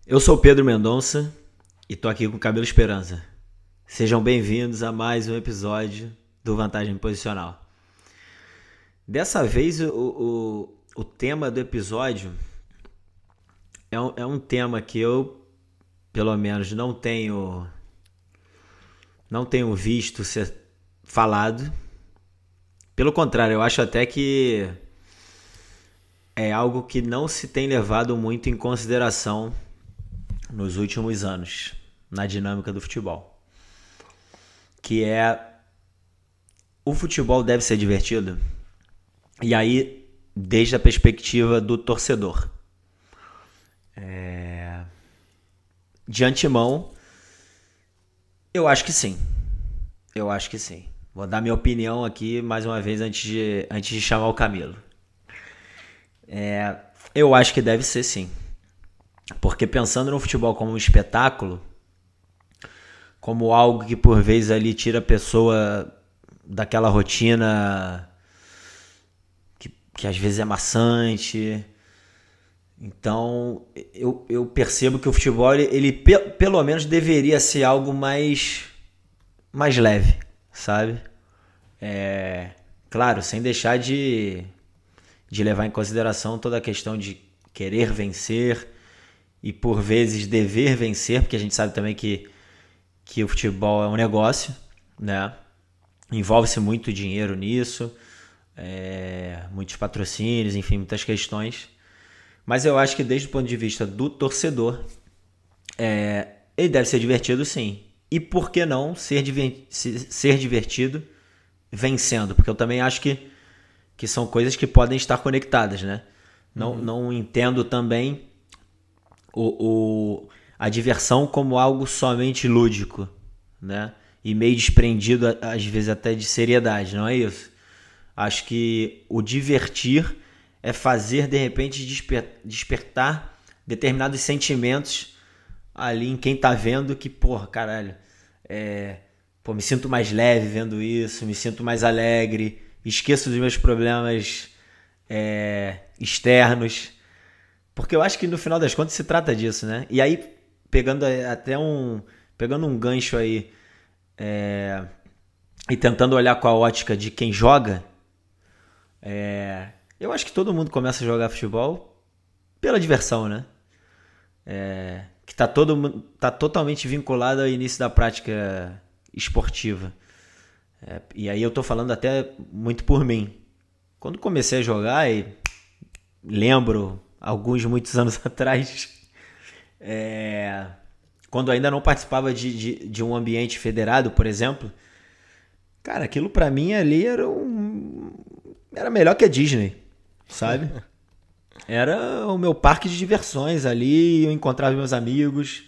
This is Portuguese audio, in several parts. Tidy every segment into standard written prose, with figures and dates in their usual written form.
Eu sou o Pedro Mendonça e tô aqui com o Cabelo Esperança. Sejam bem-vindos a mais um episódio do Vantagem Posicional. Dessa vez o tema do episódio é um tema que eu, pelo menos, não tenho visto ser falado. Pelo contrário, eu acho até que é algo que não se tem levado muito em consideração nos últimos anos, na dinâmica do futebol. Que é: o futebol deve ser divertido? E aí, desde a perspectiva do torcedor. De antemão, eu acho que sim. Eu acho que sim. Vou dar minha opinião aqui, mais uma vez, antes de chamar o Camilo. Eu acho que deve ser sim. Porque pensando no futebol como um espetáculo, como algo que por vezes ali tira a pessoa daquela rotina que às vezes é maçante. Então eu percebo que o futebol ele pelo menos deveria ser algo mais leve, sabe? Claro, sem deixar de levar em consideração toda a questão de querer vencer e por vezes dever vencer, porque a gente sabe também que o futebol é um negócio, né? Envolve-se muito dinheiro nisso, muitos patrocínios, enfim, muitas questões. Mas eu acho que desde o ponto de vista do torcedor, ele deve ser divertido sim. E por que não ser divertido vencendo? Porque eu também acho que são coisas que podem estar conectadas, né? Não entendo também a diversão como algo somente lúdico, né? E meio desprendido, às vezes, até de seriedade, não é isso? Acho que o divertir é fazer, de repente, despertar determinados sentimentos ali em quem tá vendo que, porra, caralho, me sinto mais leve vendo isso, me sinto mais alegre, esqueço dos meus problemas externos. Porque eu acho que no final das contas se trata disso, né? E aí, pegando um gancho aí e tentando olhar com a ótica de quem joga, eu acho que todo mundo começa a jogar futebol pela diversão, né? Que tá totalmente vinculado ao início da prática esportiva. E aí eu tô falando até muito por mim. Quando comecei a jogar, e lembro muitos anos atrás, quando ainda não participava de um ambiente federado, por exemplo, cara, aquilo pra mim ali era melhor que a Disney, sabe? Era o meu parque de diversões. Ali eu encontrava meus amigos,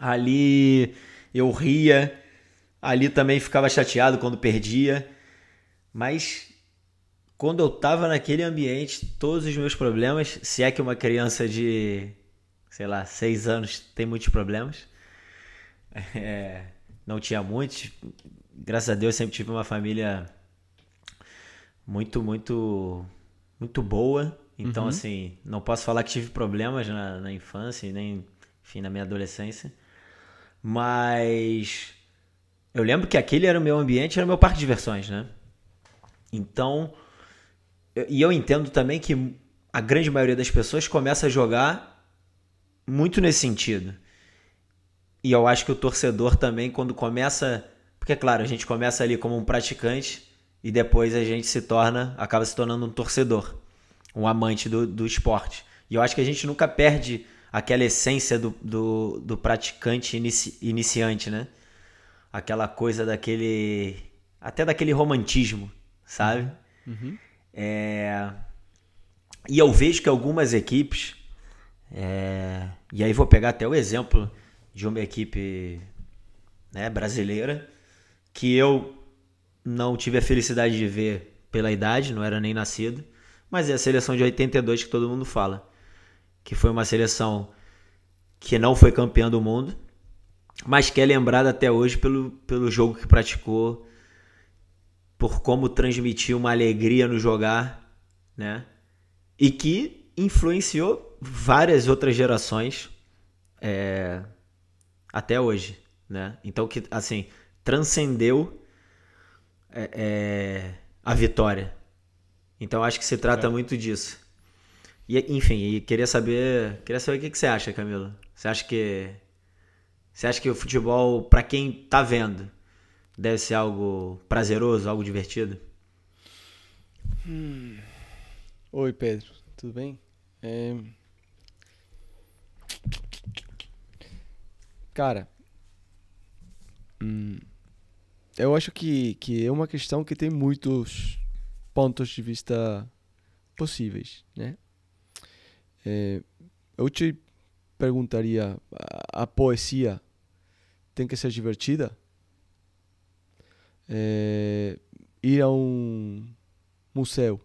ali eu ria, ali também ficava chateado quando perdia, mas quando eu tava naquele ambiente, todos os meus problemas, se é que uma criança de, sei lá, 6 anos tem muitos problemas, não tinha muitos, graças a Deus sempre tive uma família muito, muito, muito boa, então assim, não posso falar que tive problemas na infância e nem, enfim, na minha adolescência, mas eu lembro que aquele era o meu ambiente, era o meu parque de diversões, né? Então, e eu entendo também que a grande maioria das pessoas começa a jogar muito nesse sentido. E eu acho que o torcedor também, quando começa... Porque, claro, a gente começa ali como um praticante e depois a gente acaba se tornando um torcedor, um amante do esporte. E eu acho que a gente nunca perde aquela essência do praticante iniciante, né? Aquela coisa até daquele romantismo, sabe? E eu vejo que algumas equipes, e aí vou pegar até o exemplo de uma equipe, né, brasileira, que eu não tive a felicidade de ver pela idade, não era nem nascido, mas é a seleção de 82 que todo mundo fala, que foi uma seleção que não foi campeã do mundo, mas que é lembrada até hoje pelo jogo que praticou, por como transmitiu uma alegria no jogar, né? E que influenciou várias outras gerações até hoje, né? Então, que assim, transcendeu a vitória. Então, acho que se trata muito disso. E, enfim, queria saber o que você acha, Camilo. Você acha que o futebol, para quem tá vendo, deve ser algo prazeroso, algo divertido? Oi, Pedro, tudo bem? Cara, eu acho que é uma questão que tem muitos pontos de vista possíveis, né? Eu te perguntaria, a poesia tem que ser divertida? Ir a um museu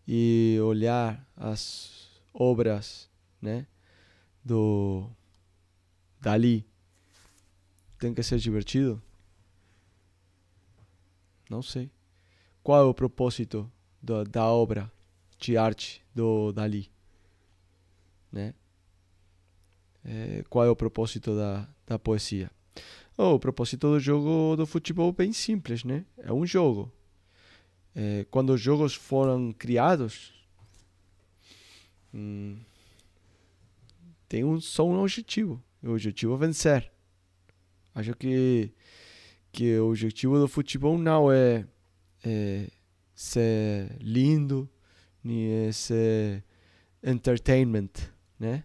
e olhar as obras, né, do Dali tem que ser divertido? Não sei. Qual é o propósito da obra de arte do Dali, né? Qual é o propósito da poesia? O propósito do jogo do futebol é bem simples, né? É um jogo. Quando os jogos foram criados, tem só um objetivo. O objetivo é vencer. Acho que o objetivo do futebol não é ser lindo, nem é ser entertainment, né?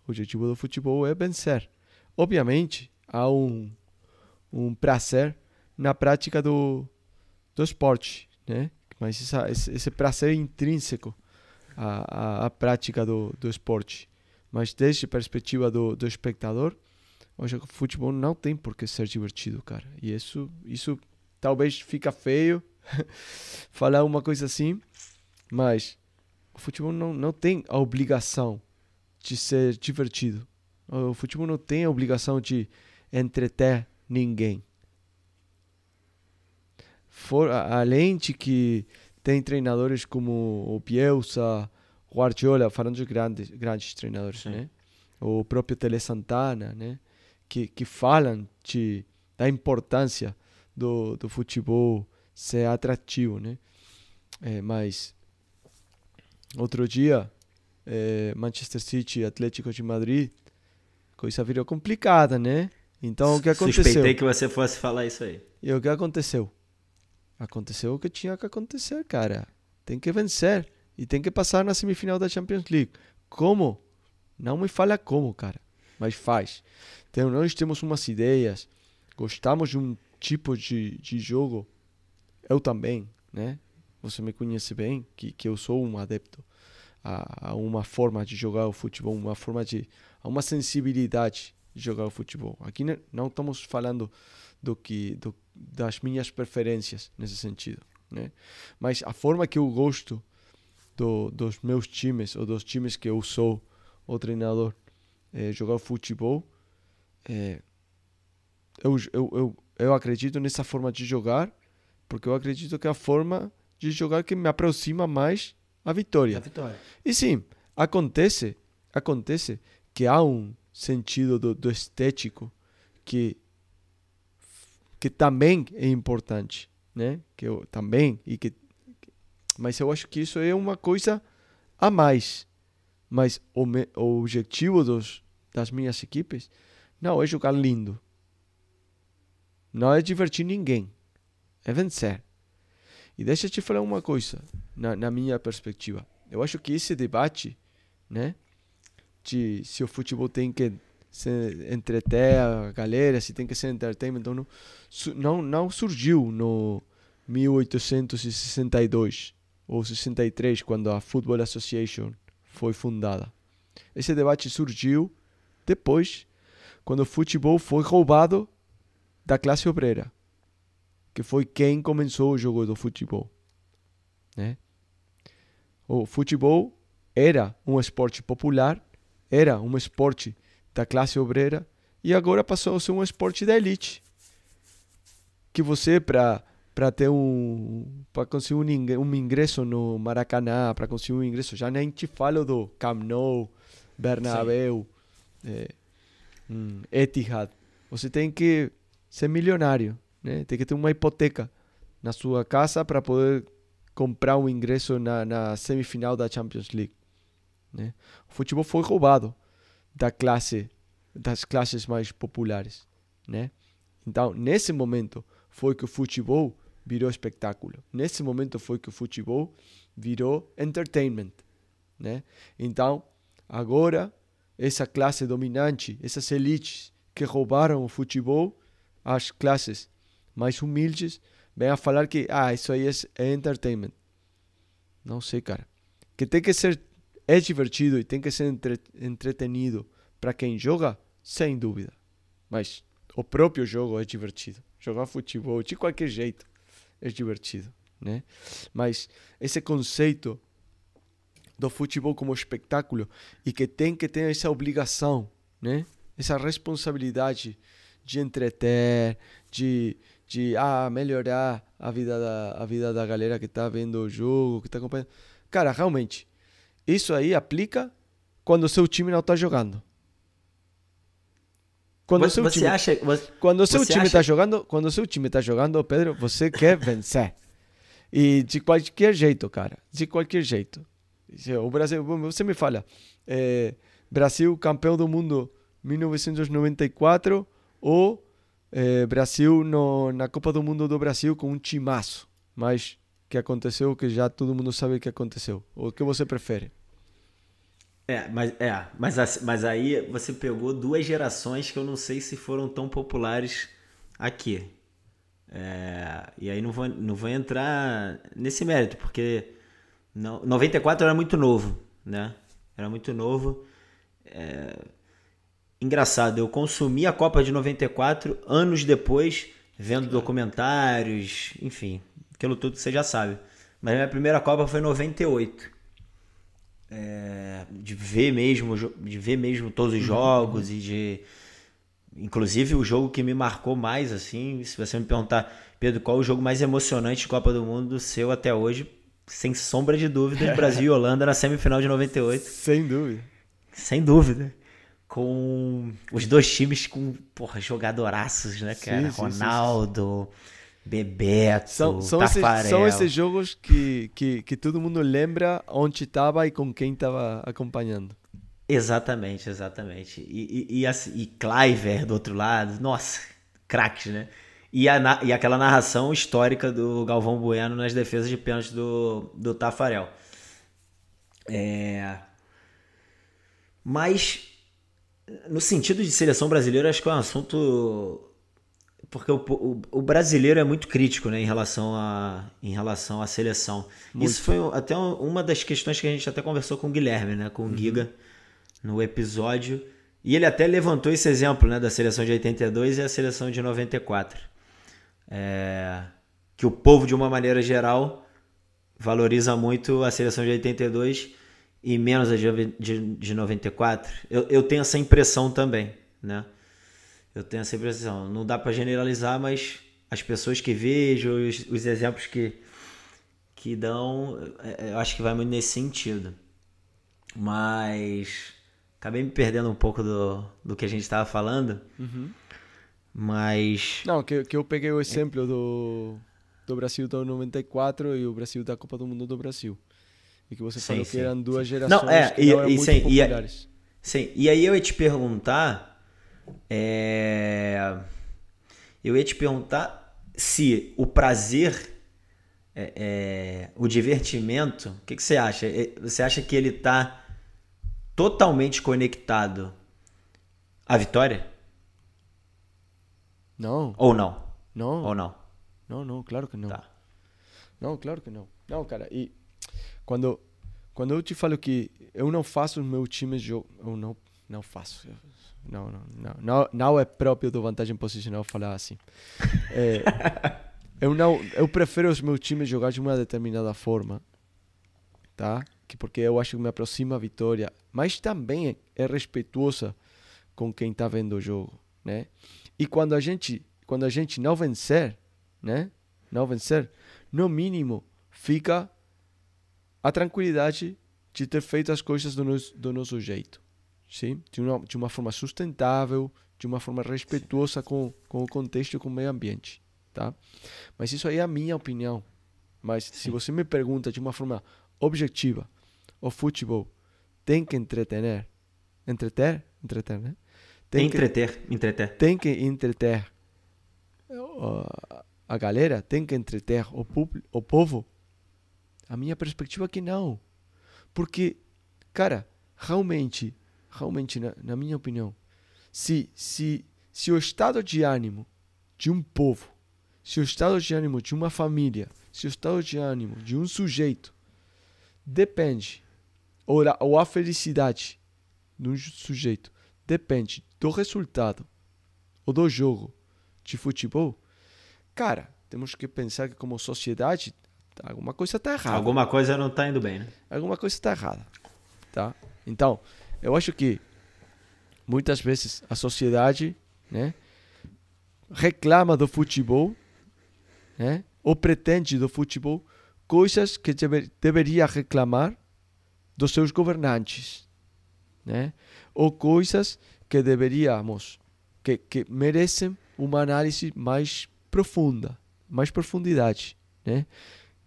O objetivo do futebol é vencer. Obviamente, há um prazer na prática do esporte, né? Mas esse prazer é intrínseco à prática do esporte. Mas desde a perspectiva do espectador, eu acho que o futebol não tem por que ser divertido, cara. E isso talvez fica feio falar uma coisa assim, mas o futebol não tem a obrigação de ser divertido. O futebol não tem a obrigação de entreter ninguém. Além de que tem treinadores como o Bielsa, Guardiola, falando de grandes treinadores, né? O próprio Tele Santana, né? Que falam da importância do futebol ser atrativo, né? Mas outro dia, Manchester City e Atlético de Madrid, coisa virou complicada, né? Então o que aconteceu? Suspeitei que você fosse falar isso aí. E o que aconteceu? Aconteceu o que tinha que acontecer, cara. Tem que vencer e tem que passar na semifinal da Champions League. Como? Não me fala como, cara. Mas faz. Então, nós temos umas ideias. Gostamos de um tipo de jogo. Eu também, né? Você me conhece bem, que eu sou um adepto a uma forma de jogar o futebol, a uma sensibilidade de jogar o futebol. Aqui não estamos falando das minhas preferências nesse sentido, né? Mas a forma que eu gosto dos meus times, ou dos times que eu sou o treinador, jogar futebol, eu acredito nessa forma de jogar, porque eu acredito que é a forma de jogar que me aproxima mais à vitória. E sim, acontece que há um sentido do estético que também é importante, né? Mas eu acho que isso é uma coisa a mais. Mas o objetivo das minhas equipes não é jogar lindo, não é divertir ninguém, é vencer. E deixa eu te falar uma coisa, na minha perspectiva. Eu acho que esse debate, né, de se o futebol tem que entreter a galera, se tem que ser entertainment ou não surgiu no 1862 ou 63, quando a Football Association foi fundada. Esse debate surgiu depois, quando o futebol foi roubado da classe obreira, que foi quem começou o jogo do futebol, né? O futebol era um esporte popular, era um esporte da classe obreira, e agora passou a ser um esporte da elite. Que você, para para ter para conseguir um ingresso no Maracanã, para conseguir um ingresso, já nem te falo do Camp Nou, Bernabéu, Etihad. Você tem que ser milionário, né? Tem que ter uma hipoteca na sua casa para poder comprar um ingresso na semifinal da Champions League, né? O futebol foi roubado das classes mais populares, né? Então, nesse momento foi que o futebol virou espetáculo. Nesse momento foi que o futebol virou entertainment, né? Então, agora, essa classe dominante, essas elites que roubaram o futebol, as classes mais humildes, vêm a falar que isso aí é entertainment. Não sei, cara. Que tem que ser, é divertido e tem que ser entretenido para quem joga, sem dúvida. Mas o próprio jogo é divertido. Jogar futebol de qualquer jeito é divertido, né? Mas esse conceito do futebol como espetáculo e que tem que ter essa obrigação, né? Essa responsabilidade de entreter, de melhorar a vida da galera que tá vendo o jogo, que tá acompanhando. Cara, realmente, isso aí aplica quando o seu time não tá jogando. Quando o seu time tá jogando, Pedro, você quer vencer. E de qualquer jeito, cara. De qualquer jeito. O Brasil, você me fala, Brasil campeão do mundo 1994 ou Brasil na Copa do Mundo do Brasil com um timaço. Mas que aconteceu, que já todo mundo sabe o que aconteceu. O que você prefere? Mas aí você pegou duas gerações que eu não sei se foram tão populares aqui. E aí não vou entrar nesse mérito, porque 94 era muito novo, né? Era muito novo. Engraçado, eu consumi a Copa de 94 anos depois, vendo documentários, enfim, aquilo tudo você já sabe. Mas a minha primeira Copa foi em 98. De ver mesmo todos os jogos e inclusive o jogo que me marcou mais, assim, se você me perguntar, Pedro, qual é o jogo mais emocionante de Copa do Mundo seu até hoje, sem sombra de dúvida, Brasil e Holanda na semifinal de 98. Sem dúvida. Com os dois times com, jogadoraços, né, cara? Sim, Ronaldo, sim. Bebeto, Tafarel. São esses jogos que todo mundo lembra onde estava e com quem estava acompanhando. Exatamente. E Kluivert do outro lado, nossa, craques, né? E aquela narração histórica do Galvão Bueno nas defesas de pênalti do Tafarel. Mas, no sentido de seleção brasileira, acho que é um assunto... Porque o brasileiro é muito crítico, né, em relação à seleção. Muito. Isso foi até uma das questões que a gente até conversou com o Guilherme, né, com o Giga, no episódio. E ele até levantou esse exemplo, né, da seleção de 82 e a seleção de 94. Que o povo, de uma maneira geral, valoriza muito a seleção de 82 e menos a de 94. Eu tenho essa impressão também, né? Eu tenho essa impressão. Não dá para generalizar, mas as pessoas que vejo, os exemplos que dão, eu acho que vai muito nesse sentido. Mas acabei me perdendo um pouco do que a gente estava falando. Mas... Não, que eu peguei o exemplo do Brasil do 94 e o Brasil da Copa do Mundo do Brasil. E que você falou que eram duas gerações que não eram muito populares. Sim, e aí eu ia te perguntar... se o prazer, o divertimento, o que você acha? Você acha que ele está totalmente conectado à vitória? Não. Ou não? Não. Ou não? Não, claro que não. Tá. Não, claro que não. Não, cara, e quando eu te falo que eu não faço os meus times jogo, eu não faço. Não é próprio do vantagem posicional falar assim. Eu prefiro os meus times jogar de uma determinada forma, tá? Porque eu acho que me aproxima a vitória, mas também é respeituosa com quem tá vendo o jogo, né? E quando a gente não vencer, né? não vencer, no mínimo fica a tranquilidade de ter feito as coisas do nosso jeito, sim? De uma forma sustentável, de uma forma respeituosa com o contexto e com o meio ambiente, tá? Mas isso aí é a minha opinião. Mas se você me pergunta de uma forma objetiva, o futebol tem que entreter, né? Entreter. Tem que entreter a galera, tem que entreter o povo. A minha perspectiva é que não. Porque, cara, realmente, na minha opinião, se o estado de ânimo de um povo, se o estado de ânimo de uma família, se o estado de ânimo de um sujeito depende, ou a felicidade de um sujeito depende do resultado ou do jogo de futebol, cara, temos que pensar que como sociedade alguma coisa está errada. Alguma coisa não está indo bem, né? Alguma coisa está errada, tá? Então, eu acho que muitas vezes a sociedade, né, reclama do futebol, né, ou pretende do futebol coisas que deveria reclamar dos seus governantes, né? Ou coisas que deveríamos, que merecem uma análise mais profunda, mais profundidade, né?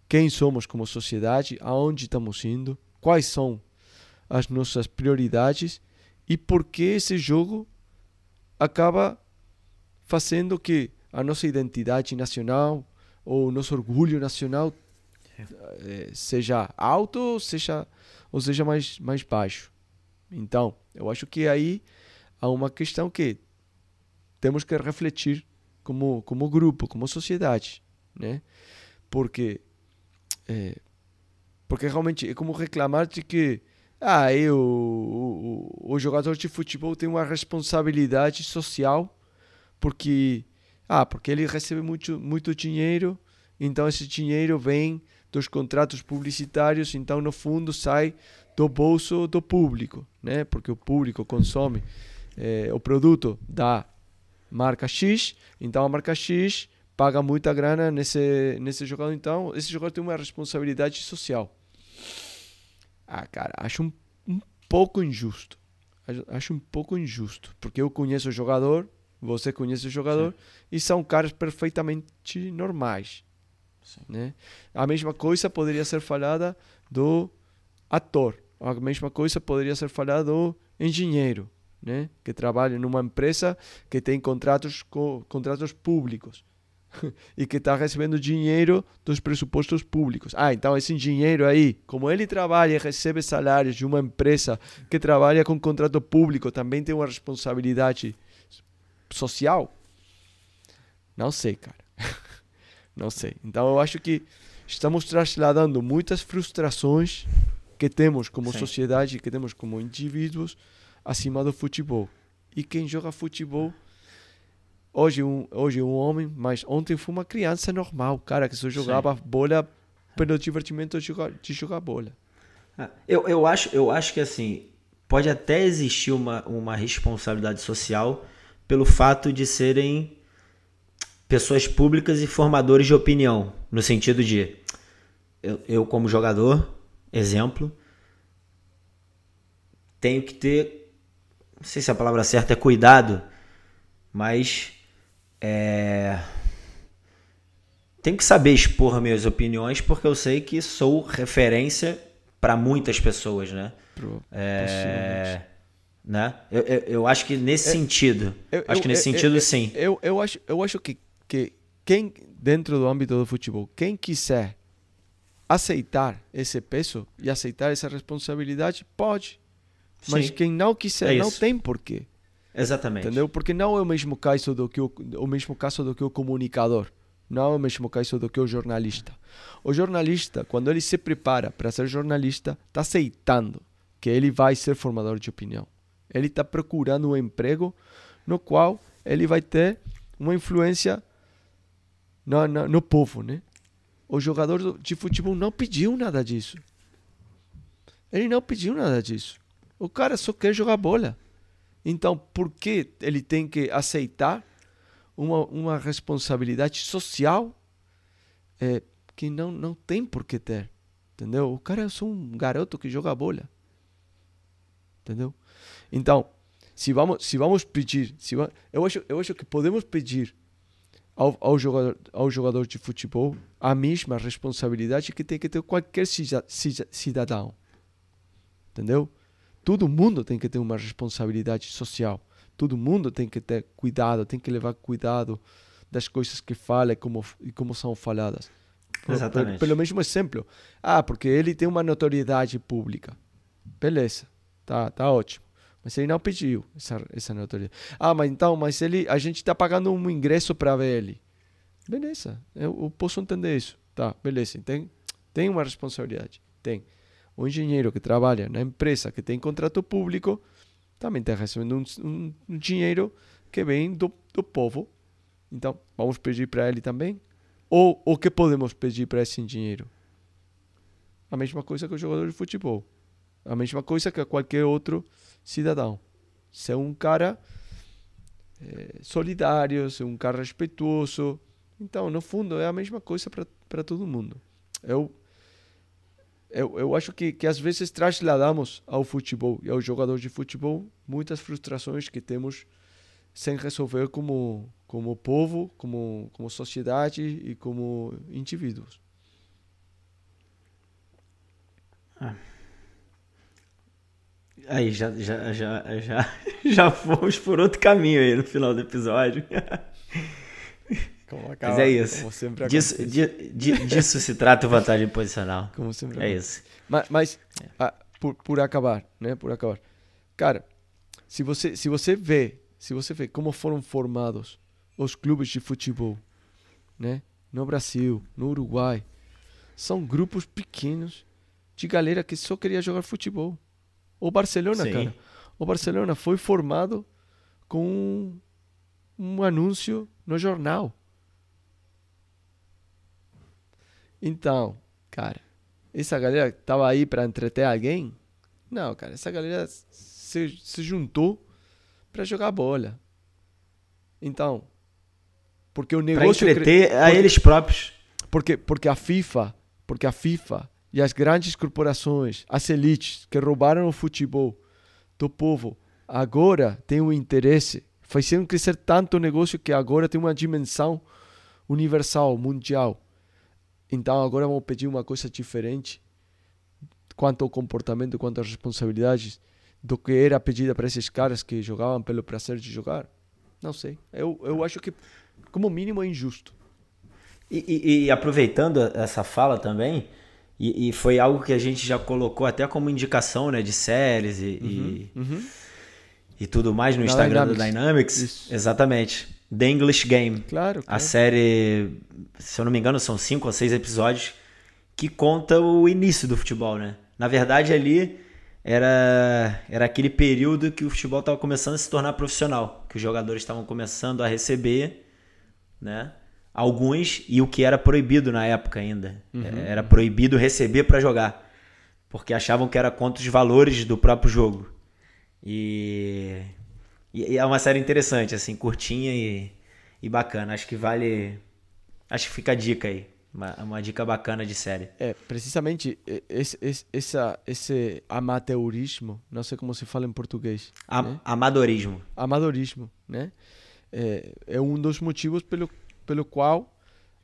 Quem somos como sociedade, aonde estamos indo, quais são as nossas prioridades e por que esse jogo acaba fazendo que a nossa identidade nacional ou o nosso orgulho nacional seja alto ou seja mais baixo. Então, eu acho que aí há uma questão que temos que refletir como grupo, como sociedade, né? Porque realmente é como reclamar de que o jogador de futebol tem uma responsabilidade social porque ele recebe muito dinheiro, então esse dinheiro vem dos contratos publicitários, então no fundo sai do bolso do público, né? Porque o público consome o produto da marca X, então a marca X paga muita grana nesse jogador, então esse jogador tem uma responsabilidade social. Cara, acho um pouco injusto. Acho um pouco injusto, porque eu conheço o jogador, você conhece o jogador, sim, e são caras perfeitamente normais, né? A mesma coisa poderia ser falada do ator, a mesma coisa poderia ser falada do engenheiro, né? Que trabalha numa empresa que tem contratos públicos e que está recebendo dinheiro dos pressupostos públicos. Então esse engenheiro aí, como ele trabalha e recebe salários de uma empresa que trabalha com contrato público, também tem uma responsabilidade social? Não sei, cara. Não sei. Então eu acho que estamos trasladando muitas frustrações que temos como sociedade, que temos como indivíduos, acima do futebol. E quem joga futebol hoje um homem, mas ontem foi uma criança normal, cara, que só jogava bola pelo divertimento de jogar bola. Eu acho que assim, pode até existir uma responsabilidade social pelo fato de serem pessoas públicas e formadores de opinião, no sentido de eu como jogador, exemplo, tenho que ter, não sei se a palavra certa é cuidado, mas tenho que saber expor minhas opiniões, porque eu sei que sou referência para muitas pessoas, né? Né? Eu acho que nesse sentido, sim. Eu acho que quem, dentro do âmbito do futebol, quem quiser aceitar esse peso e aceitar essa responsabilidade, pode. Mas sim, quem não quiser, não tem porquê. Exatamente. Entendeu? Porque não é o mesmo caso do que o comunicador. Não é o mesmo caso do que o jornalista. O jornalista, quando ele se prepara para ser jornalista, está aceitando que ele vai ser formador de opinião. Ele está procurando um emprego no qual ele vai ter uma influência no povo, né? O jogador de futebol não pediu nada disso. Ele não pediu nada disso. O cara só quer jogar bola. Então, por que ele tem que aceitar uma responsabilidade social que não tem por que ter. Entendeu? O cara é só um garoto que joga bola. Entendeu? Então, se vamos pedir, eu acho que podemos pedir ao jogador de futebol a mesma responsabilidade que tem que ter qualquer cidadão. Entendeu? Todo mundo tem que ter uma responsabilidade social. Todo mundo tem que ter cuidado, tem que levar cuidado das coisas que fala e como são faladas. Exatamente. Pelo mesmo exemplo. Porque ele tem uma notoriedade pública. Beleza. Tá ótimo. Mas ele não pediu essa notoriedade. Mas a gente está pagando um ingresso para ver ele. Beleza. Eu posso entender isso. Tá, beleza. Tem uma responsabilidade. Tem. O engenheiro que trabalha na empresa que tem contrato público também está recebendo um dinheiro que vem do povo. Então, vamos pedir para ele também? Ou o que podemos pedir para esse engenheiro? A mesma coisa que o jogador de futebol. A mesma coisa que qualquer outro cidadão. Ser um cara solidário, ser um cara respeituoso. Então, no fundo, é a mesma coisa para todo mundo. Eu acho que às vezes trasladamos ao futebol e ao jogador de futebol muitas frustrações que temos sem resolver como povo, como sociedade e como indivíduos. Aí já fomos por outro caminho aí no final do episódio. Mas é isso. Como sempre disso se trata o vantagem posicional. Como sempre é isso. Mas por acabar, né? Por acabar. Cara, se você vê como foram formados os clubes de futebol, né? No Brasil, no Uruguai, são grupos pequenos de galera que só queria jogar futebol. O Barcelona, Sim. cara. O Barcelona foi formado com um anúncio no jornal. Então, cara, essa galera tava aí para entreter alguém? Não, cara, essa galera se juntou para jogar bola. Então, porque o negócio para entreter a eles próprios. porque a FIFA e as grandes corporações, as elites que roubaram o futebol do povo, agora tem um interesse, fizeram crescer tanto o negócio que agora tem uma dimensão universal, mundial. Então agora vamos pedir uma coisa diferente quanto ao comportamento, quanto às responsabilidades do que era pedida para esses caras que jogavam pelo prazer de jogar. Não sei. Eu acho que, como mínimo, é injusto. E aproveitando essa fala também, e foi algo que a gente já colocou até como indicação, né, de séries e tudo mais no Instagram do Dynamics. Isso. Exatamente. The English Game. Claro. A série, se eu não me engano, são 5 ou 6 episódios que conta o início do futebol, né? Na verdade, ali era aquele período que o futebol estava começando a se tornar profissional, que os jogadores estavam começando a receber, né? Alguns, e o que era proibido na época ainda. Era proibido receber para jogar, porque achavam que era contra os valores do próprio jogo. E é uma série interessante, assim, curtinha e bacana. Acho que fica a dica aí. Uma dica bacana de série. Precisamente esse amateurismo, não sei como se fala em português. Né? Amadorismo. Amadorismo, né? É um dos motivos pelo qual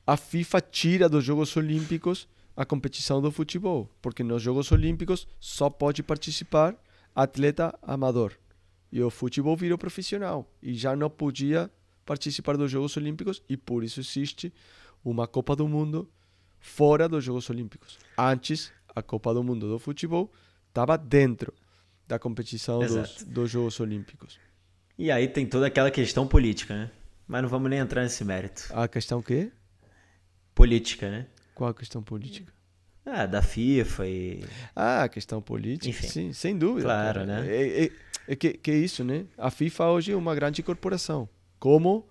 a FIFA tira dos Jogos Olímpicos a competição do futebol. Porque nos Jogos Olímpicos só pode participar atleta amador. E o futebol virou profissional. E já não podia participar dos Jogos Olímpicos. E por isso existe uma Copa do Mundo fora dos Jogos Olímpicos. Antes, a Copa do Mundo do futebol estava dentro da competição dos Jogos Olímpicos. E aí tem toda aquela questão política, né? Mas não vamos nem entrar nesse mérito. A questão quê? Política, né? Qual a questão política? Da FIFA e... A questão política, enfim, sim, sem dúvida. Claro, cara. né? Que é isso, né? A FIFA hoje é uma grande corporação, como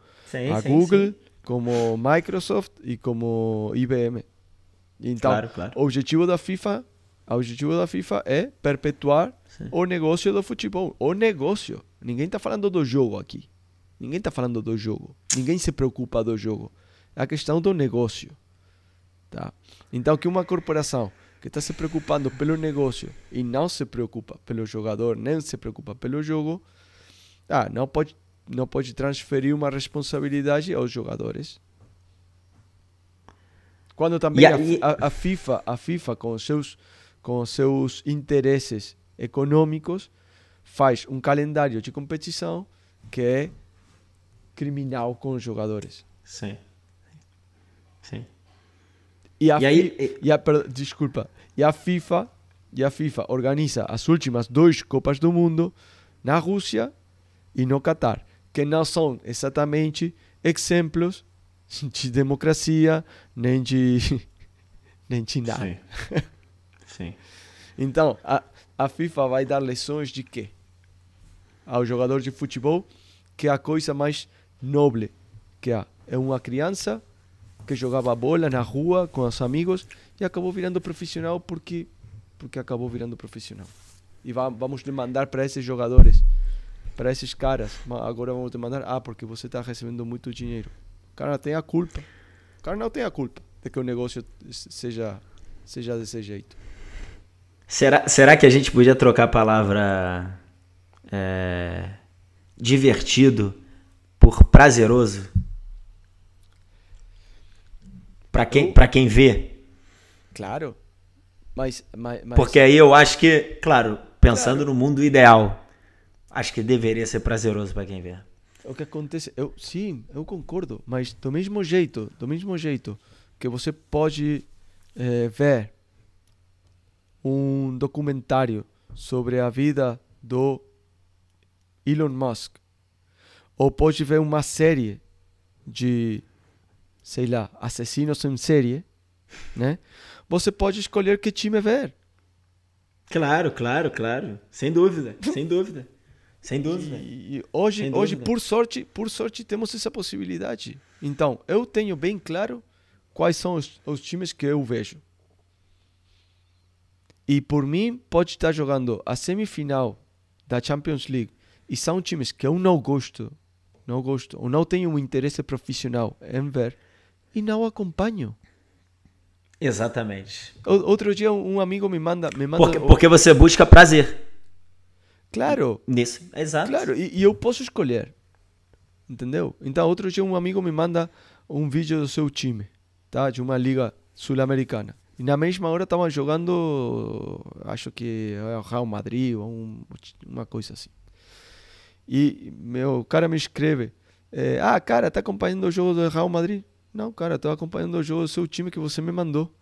a Google, como Microsoft e como IBM. Então, claro. o objetivo da FIFA é perpetuar o negócio do futebol. O negócio. Ninguém está falando do jogo aqui. Ninguém está falando do jogo. Ninguém se preocupa do jogo. É a questão do negócio. Tá? Então, que uma corporação que está se preocupando pelo negócio e não se preocupa pelo jogador, nem se preocupa pelo jogo, não pode transferir uma responsabilidade aos jogadores. Quando também a FIFA com os seus interesses econômicos, faz um calendário de competição que é criminal com os jogadores. Sim. E a FIFA organiza as últimas 2 Copas do Mundo na Rússia e no Catar, que não são exatamente exemplos de democracia nem de nada. Sim. Então, a FIFA vai dar lições de quê? Ao jogador de futebol, que é a coisa mais nobre que há. É uma criança que jogava bola na rua com os amigos e acabou virando profissional porque acabou virando profissional. E vamos demandar para esses jogadores, para esses caras. Agora vamos demandar, porque você está recebendo muito dinheiro. O cara tem a culpa. O cara não tem a culpa de que o negócio seja desse jeito. Será que a gente podia trocar a palavra divertido por prazeroso? Pra quem vê? Claro. Mas... Porque aí eu acho que, claro, pensando no mundo ideal, acho que deveria ser prazeroso pra quem vê. O que acontece... eu concordo. Mas do mesmo jeito que você pode ver um documentário sobre a vida do Elon Musk, ou pode ver uma série de, sei lá, assassinos em série, né? Você pode escolher que time ver. Claro. Sem dúvida. E hoje por sorte, temos essa possibilidade. Então, eu tenho bem claro quais são os times que eu vejo. E por mim, pode estar jogando a semifinal da Champions League e são times que eu não gosto, ou não tenho um interesse profissional em ver, e não acompanho. Exatamente. Outro dia um amigo me manda porque você busca prazer. Claro. Nisso, exato. Claro, e eu posso escolher. Entendeu? Então, outro dia um amigo me manda um vídeo do seu time, tá? De uma liga sul-americana. E na mesma hora estavam jogando, acho que é o Real Madrid ou uma coisa assim. E meu cara me escreve, cara, tá acompanhando o jogo do Real Madrid? Não, cara, tô acompanhando o jogo do seu time que você me mandou.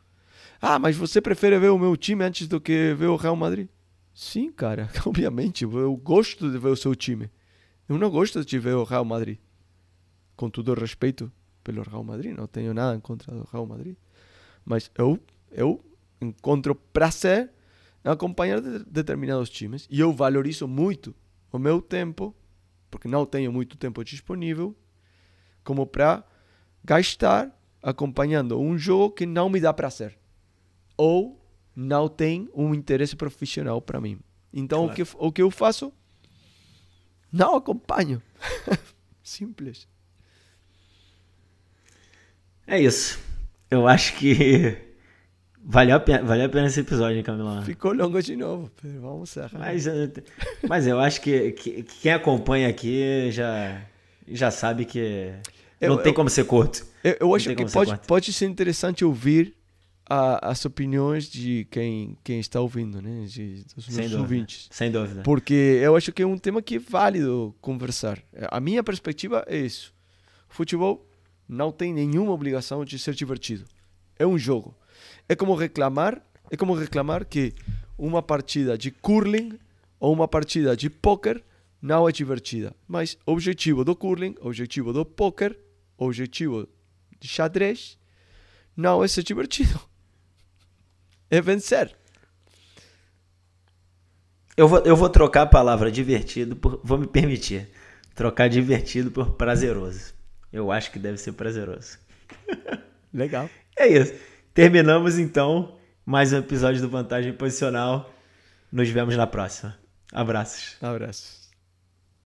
Mas você prefere ver o meu time antes do que ver o Real Madrid? Sim, cara, obviamente, eu gosto de ver o seu time. Eu não gosto de ver o Real Madrid. Com todo o respeito pelo Real Madrid, não tenho nada em contra do Real Madrid. Mas eu encontro prazer em acompanhar determinados times e eu valorizo muito o meu tempo, porque não tenho muito tempo disponível, como para gastar acompanhando um jogo que não me dá prazer ou não tem um interesse profissional para mim. Então, claro. o que eu faço? Não acompanho. Simples. É isso. Eu acho que valeu a pena esse episódio, hein, Camilão? Ficou longo de novo. Vamos encerrar. Mas eu acho que quem acompanha aqui já sabe que não tem como ser curto. Eu acho que pode ser interessante ouvir as opiniões de quem está ouvindo, né? Dos nossos ouvintes. Sem dúvida. Porque eu acho que é um tema que é válido conversar. A minha perspectiva é isso. O futebol não tem nenhuma obrigação de ser divertido. É um jogo. É como reclamar que uma partida de curling ou uma partida de póquer não é divertida. Mas o objetivo do curling, o objetivo do póquer, o objetivo de xadrez não é ser divertido. É vencer. Eu vou trocar a palavra divertido vou me permitir trocar divertido por prazeroso. Eu acho que deve ser prazeroso. Legal. É isso. Terminamos então mais um episódio do Vantagem Posicional. Nos vemos na próxima. Abraços. Abraços.